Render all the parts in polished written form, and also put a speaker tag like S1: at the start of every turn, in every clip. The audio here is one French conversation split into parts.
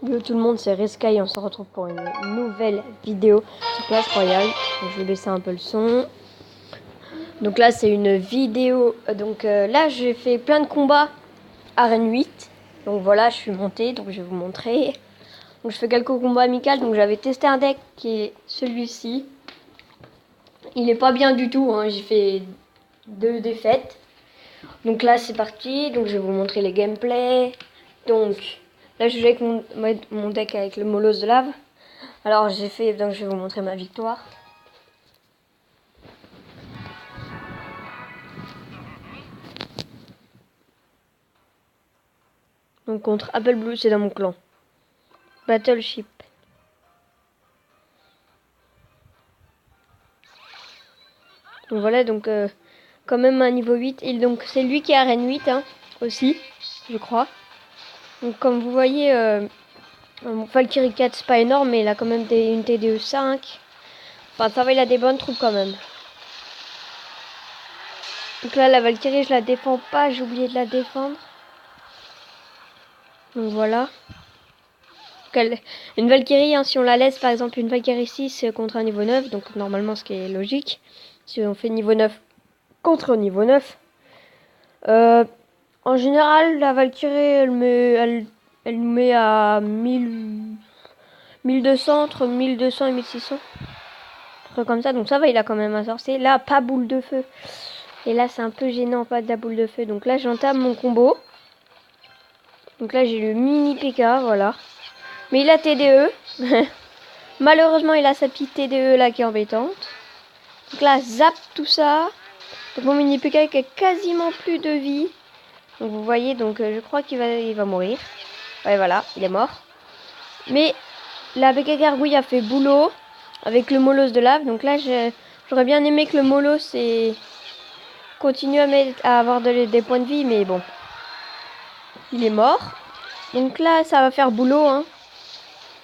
S1: Yo tout le monde, c'est Resky, on se retrouve pour une nouvelle vidéo sur Clash Royale. Donc, je vais baisser un peu le son. Donc là c'est une vidéo, là j'ai fait plein de combats arène 8. Donc voilà, je suis montée, donc je vais vous montrer. Donc je fais quelques combats amicaux, donc j'avais testé un deck qui est celui-ci. Il est pas bien du tout, hein. J'ai fait 2 défaites. Donc là c'est parti, donc je vais vous montrer les gameplays. Donc là je joue avec mon deck avec le molosse de lave. Alors j'ai fait, donc je vais vous montrer ma victoire. Donc contre Apple Blue, c'est dans mon clan. Battleship. Donc voilà, donc quand même un niveau 8. Et donc c'est lui qui est arène 8 hein, aussi, je crois. Donc comme vous voyez, Valkyrie 4 c'est pas énorme, mais il a quand même une TDE 5. Enfin ça va, il a des bonnes troupes quand même. Donc là la Valkyrie je la défends pas, j'ai oublié de la défendre. Donc voilà. Une Valkyrie, hein, si on la laisse par exemple une Valkyrie 6 contre un niveau 9, donc normalement ce qui est logique, si on fait niveau 9 contre niveau 9, en général la Valkyrie elle met à 1200, entre 1200 et 1600. Un truc comme ça, donc ça va, il a quand même un sorcier. Là, pas boule de feu. Et là, c'est un peu gênant, pas de la boule de feu. Donc là, j'entame mon combo. Donc là, j'ai le mini PK, voilà. Mais il a TDE. Malheureusement, il a sa petite TDE là qui est embêtante. Donc là, zap tout ça. Donc mon mini PK qui a quasiment plus de vie. Donc vous voyez, donc je crois qu'il va mourir. Ouais, voilà, il est mort. Mais la PK Gargouille a fait boulot avec le molosse de lave. Donc là, j'aurais bien aimé que le molosse continue à avoir des points de vie. Mais bon, il est mort. Donc là, ça va faire boulot, hein.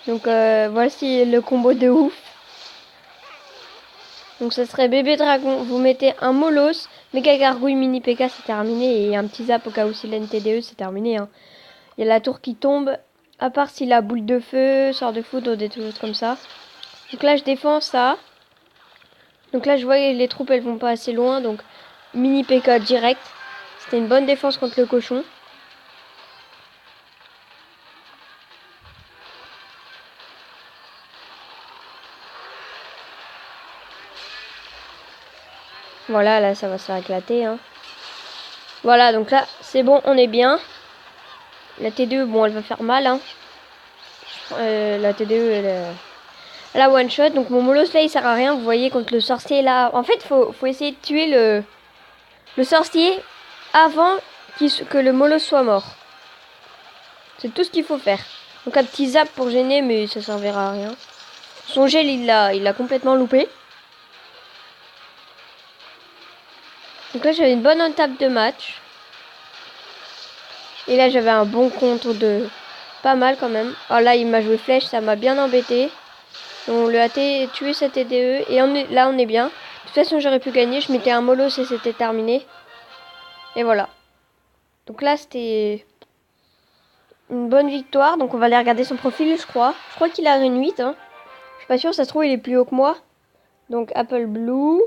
S1: Donc voici le combo de ouf. Donc ce serait bébé dragon, vous mettez un molosse, méga gargouille, mini PK, c'est terminé. Et un petit zap au cas où s'il a une TDE, c'est terminé, hein. Il y a la tour qui tombe, à part s'il a boule de feu, sort de foudre, des choses comme ça. Donc là je défends ça. Donc là je vois que les troupes elles vont pas assez loin, donc mini PK direct. C'était une bonne défense contre le cochon. Voilà, là ça va se faire éclater, hein. Voilà, donc là c'est bon, on est bien. La T2, bon elle va faire mal, hein. La TDE elle a one shot, donc mon molosse là il sert à rien, vous voyez, contre le sorcier là. En fait faut essayer de tuer le sorcier avant que le molosse soit mort. C'est tout ce qu'il faut faire. Donc un petit zap pour gêner, mais ça servira à rien. Son gel il l'a complètement loupé. Donc là j'avais une bonne entape de match. Et là j'avais un bon contre de pas mal quand même. Alors là il m'a joué flèche, ça m'a bien embêté. On lui a tué sa TDE et là on est bien. De toute façon j'aurais pu gagner, je mettais un molosse et c'était terminé. Et voilà. Donc là c'était une bonne victoire. Donc on va aller regarder son profil je crois. Je crois qu'il a une 8 hein. Je suis pas sûre, ça se trouve il est plus haut que moi. Donc Apple Blue.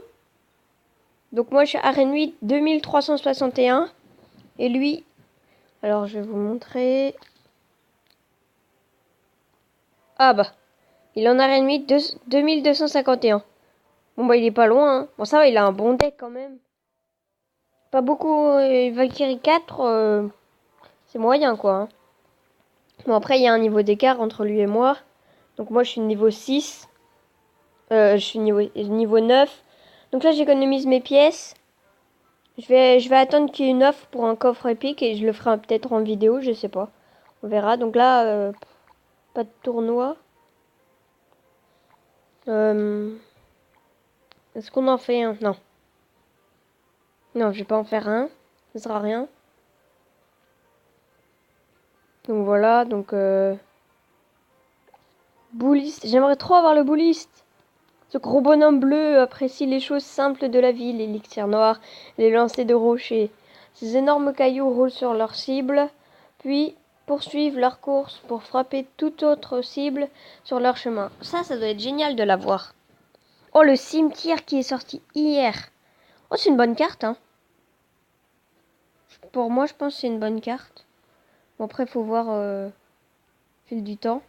S1: Donc moi je suis arène 8 2361. Et lui, alors je vais vous montrer. Ah bah, il en a arène 8 2251. Bon bah il est pas loin, hein. Bon ça va, il a un bon deck quand même. Pas beaucoup, Valkyrie 4, c'est moyen quoi, hein. Bon après il y a un niveau d'écart entre lui et moi. Donc moi je suis niveau 6. Je suis niveau 9. Donc là j'économise mes pièces. Je vais attendre qu'il y ait une offre pour un coffre épique et je le ferai peut-être en vidéo, je sais pas. On verra. Donc là, pas de tournoi. Est-ce qu'on en fait un? Non. Non, je vais pas en faire un. Ça sera rien. Donc voilà, donc bouliste. J'aimerais trop avoir le bouliste. Ce gros bonhomme bleu apprécie les choses simples de la vie, l'élixir noir, les lancers de rochers. Ces énormes cailloux roulent sur leur cible, puis poursuivent leur course pour frapper toute autre cible sur leur chemin. Ça doit être génial de l'avoir. Oh, le cimetière qui est sorti hier. Oh, c'est une bonne carte, hein. Pour moi, je pense que c'est une bonne carte. Bon, après, faut voir fil du temps.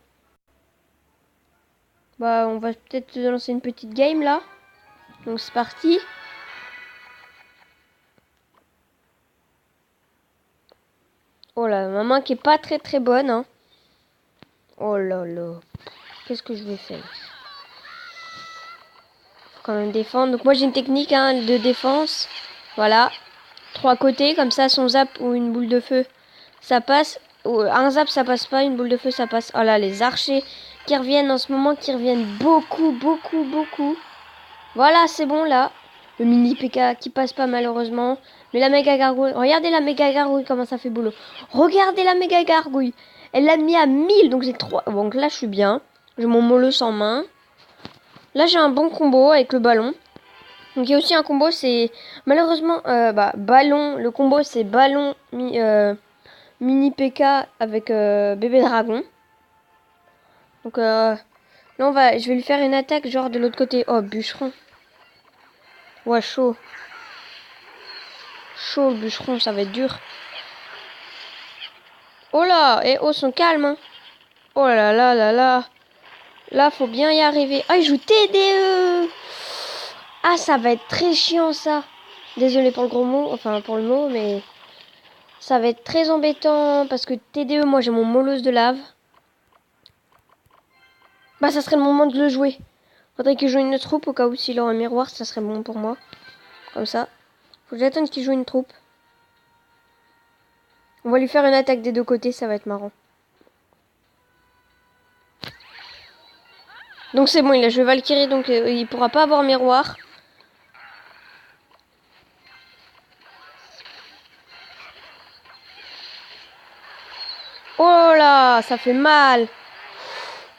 S1: Bah, on va peut-être lancer une petite game, là. Donc, c'est parti. Oh là, ma main qui est pas très très bonne, hein. Oh là là. Qu'est-ce que je vais faire? Faut quand même défendre. Donc moi j'ai une technique de défense. Voilà. 3 côtés, comme ça son zap ou une boule de feu, ça passe. Ou un zap ça passe pas, une boule de feu ça passe. Oh là, les archers qui reviennent en ce moment, qui reviennent beaucoup, beaucoup, beaucoup. Voilà, c'est bon là. Le mini PK qui passe pas malheureusement. Mais la méga gargouille, regardez la méga gargouille comment ça fait boulot. Regardez la méga gargouille. Elle l'a mis à 1000, donc c'est 3. Donc là je suis bien. J'ai mon mollos en main. Là j'ai un bon combo avec le ballon. Donc il y a aussi un combo, c'est malheureusement ballon. Le combo c'est ballon mini PK avec bébé dragon. Donc là je vais lui faire une attaque genre de l'autre côté. Oh, bûcheron. Ouais, chaud. Chaud le bûcheron, ça va être dur. Oh là, et oh, son calme. Hein. Oh là là là là. Là, faut bien y arriver. Ah, il joue TDE. Ah, ça va être très chiant, ça. Désolé pour le gros mot, enfin pour le mot, mais ça va être très embêtant parce que TDE, moi j'ai mon molosse de lave. Bah, ça serait le moment de le jouer. Faudrait qu'il joue une troupe au cas où s'il aura un miroir, ça serait bon pour moi. Comme ça. Faut que j'attende qu'il joue une troupe. On va lui faire une attaque des deux côtés, ça va être marrant. Donc c'est bon, il a joué Valkyrie, donc il pourra pas avoir miroir. Oh là, ça fait mal.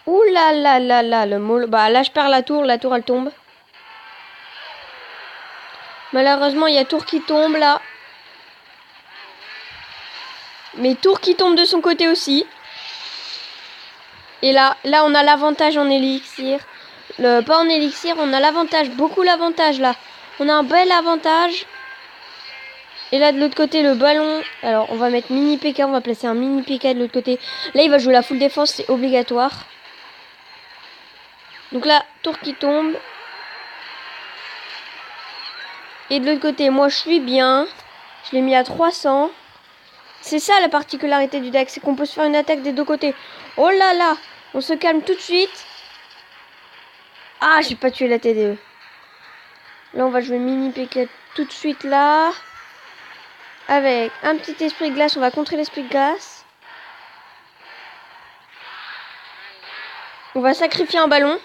S1: Ouh là là là là, le mollo. Bah là je perds la tour elle tombe. Malheureusement il y a tour qui tombe là. Mais tour qui tombe de son côté aussi. Et là on a l'avantage en élixir. Pas en élixir, on a l'avantage, beaucoup l'avantage là. On a un bel avantage. Et là de l'autre côté le ballon. Alors on va mettre mini PK, on va placer un mini PK de l'autre côté. Là il va jouer la full défense, c'est obligatoire. Donc là, tour qui tombe. Et de l'autre côté, moi je suis bien. Je l'ai mis à 300. C'est ça la particularité du deck, c'est qu'on peut se faire une attaque des deux côtés. Oh là là, on se calme tout de suite. Ah, j'ai pas tué la TDE. Là, on va jouer mini PK tout de suite là. Avec un petit esprit de glace, on va contrer l'esprit de glace. On va sacrifier un ballon.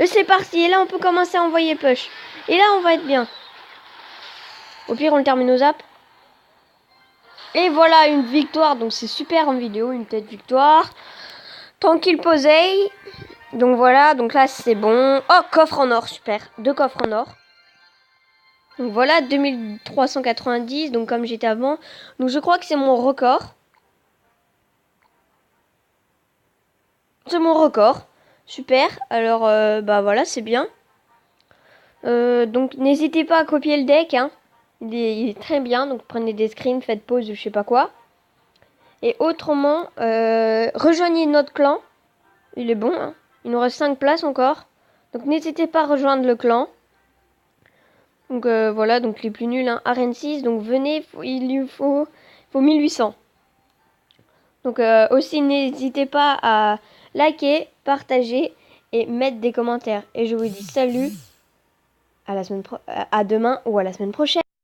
S1: Et c'est parti, et là on peut commencer à envoyer push. Et là on va être bien. Au pire on le termine au zap. Et voilà une victoire, donc c'est super en vidéo, une tête victoire. Tranquille posey. Donc voilà, donc là c'est bon. Oh, coffre en or, super. 2 coffres en or. Donc voilà, 2390, donc comme j'étais avant. Donc je crois que c'est mon record. C'est mon record. Super, alors bah voilà, c'est bien. Donc n'hésitez pas à copier le deck, hein. Il est très bien, donc prenez des screens, faites pause, je sais pas quoi. Et autrement, rejoignez notre clan. Il est bon, hein. Il nous reste 5 places encore. Donc n'hésitez pas à rejoindre le clan. Donc voilà, donc les plus nuls, hein, Arène 6. Donc venez, il lui faut 1800. Donc aussi n'hésitez pas à liker, partager et mettre des commentaires. Et je vous dis salut à demain ou à la semaine prochaine.